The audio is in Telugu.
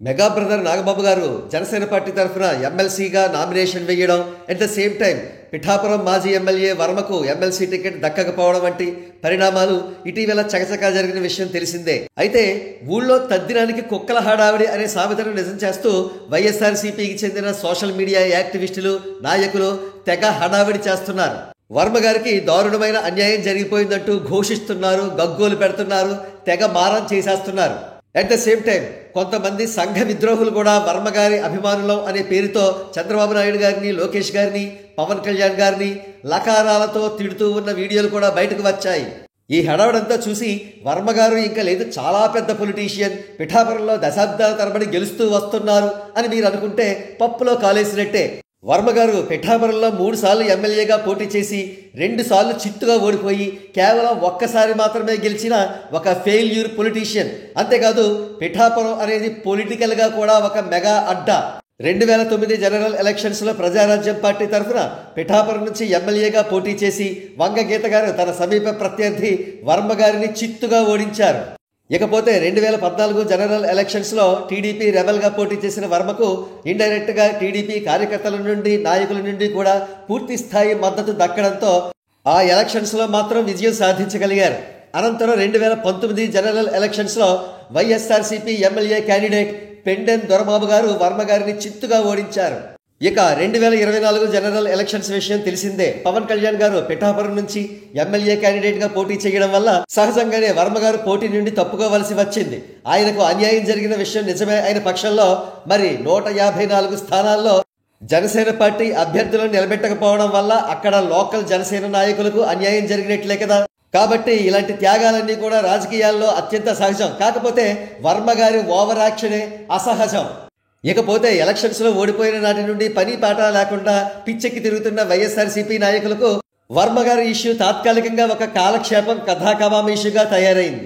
మెగా బ్రదర్ నాగబాబు గారు జనసేన పార్టీ తరఫున ఎమ్మెల్సీగా నామినేషన్ వేయడం, at the same time Pithapuram మాజీ ఎమ్మెల్యే వర్మకు ఎమ్మెల్సీ టికెట్ దక్కకపోవడం వంటి పరిణామాలు ఇటీవల చకచకా జరిగిన విషయం తెలిసిందే. అయితే ఊళ్ళో తద్దినానికి కుక్కల హడావిడి అనే సామెతను నిజం చేస్తూ వైఎస్ఆర్సీపీకి చెందిన సోషల్ మీడియా యాక్టివిస్టులు, నాయకులు తెగ హడావిడి చేస్తున్నారు. వర్మ గారికి దారుణమైన అన్యాయం జరిగిపోయిందంటూ ఘోషిస్తున్నారు, గగ్గోలు పెడుతున్నారు, తెగ మారం చేసేస్తున్నారు. అట్ ద సేమ్ టైం కొంతమంది సంఘ విద్రోహులు కూడా వర్మ గారి అభిమానులం అనే పేరుతో చంద్రబాబు నాయుడు గారిని, లోకేష్ గారిని, పవన్ కళ్యాణ్ గారిని లకారాలతో తిడుతూ ఉన్న వీడియోలు కూడా బయటకు వచ్చాయి. ఈ హడావడంతా చూసి వర్మ గారు ఇంకా లేదు, చాలా పెద్ద పొలిటీషియన్, పిఠాపురంలో దశాబ్దాల తరబడి గెలుస్తూ వస్తున్నారు అని మీరు అనుకుంటే పప్పులో కాలేసినట్టే. వర్మ గారు పిఠాపురంలో 3 సార్లు ఎమ్మెల్యేగా పోటీ చేసి 2 సార్లు చిత్తుగా ఓడిపోయి కేవలం ఒక్కసారి మాత్రమే గెలిచిన ఒక ఫెయిల్యూర్ పొలిటీషియన్. అంతేకాదు పిఠాపురం అనేది పొలిటికల్గా కూడా ఒక మెగా అడ్డా. 2009 జనరల్ ఎలక్షన్స్లో ప్రజారాజ్యం పార్టీ తరఫున పిఠాపురం నుంచి ఎమ్మెల్యేగా పోటీ చేసి వంగగీత గారు తన సమీప ప్రత్యర్థి వర్మ గారిని చిత్తుగా ఓడించారు. ఇకపోతే 2014 జనరల్ ఎలక్షన్స్లో టీడీపీ రెబల్గా పోటీ చేసిన వర్మకు ఇండైరెక్ట్గా టీడీపీ కార్యకర్తల నుండి, నాయకుల నుండి కూడా పూర్తి స్థాయి మద్దతు దక్కడంతో ఆ ఎలక్షన్స్లో మాత్రం విజయం సాధించగలిగారు. అనంతరం 2019 జనరల్ ఎలక్షన్స్లో వైఎస్ఆర్సీపీ ఎమ్మెల్యే క్యాండిడేట్ పెండెన్ దొరబాబు గారు వర్మ గారిని చిత్తుగా ఓడించారు. ఇక 2024 జనరల్ ఎలక్షన్స్ విషయం తెలిసిందే. పవన్ కళ్యాణ్ గారు పిఠాపురం నుంచి ఎమ్మెల్యే క్యాండిడేట్ గా పోటీ చేయడం వల్ల సహజంగానే వర్మ గారు పోటీ నుండి తప్పుకోవలసి వచ్చింది. ఆయనకు అన్యాయం జరిగిన విషయం నిజమే అయిన పక్షంలో మరి 154 స్థానాల్లో జనసేన పార్టీ అభ్యర్థులను నిలబెట్టకపోవడం వల్ల అక్కడ లోకల్ జనసేన నాయకులకు అన్యాయం జరిగినట్లే కదా. కాబట్టి ఇలాంటి త్యాగాలన్నీ కూడా రాజకీయాల్లో అత్యంత సహజం. కాకపోతే వర్మ గారి ఓవర్ యాక్షనే అసహజం. ఇకపోతే ఎలక్షన్స్లో ఓడిపోయిన నాటి నుండి పని పాట లేకుండా పిచ్చెక్కి తిరుగుతున్న వైఎస్ఆర్సీపీ నాయకులకు వర్మ గారి ఇష్యూ తాత్కాలికంగా ఒక కాలక్షేపం, కథా కవామేషుగా తయారైంది.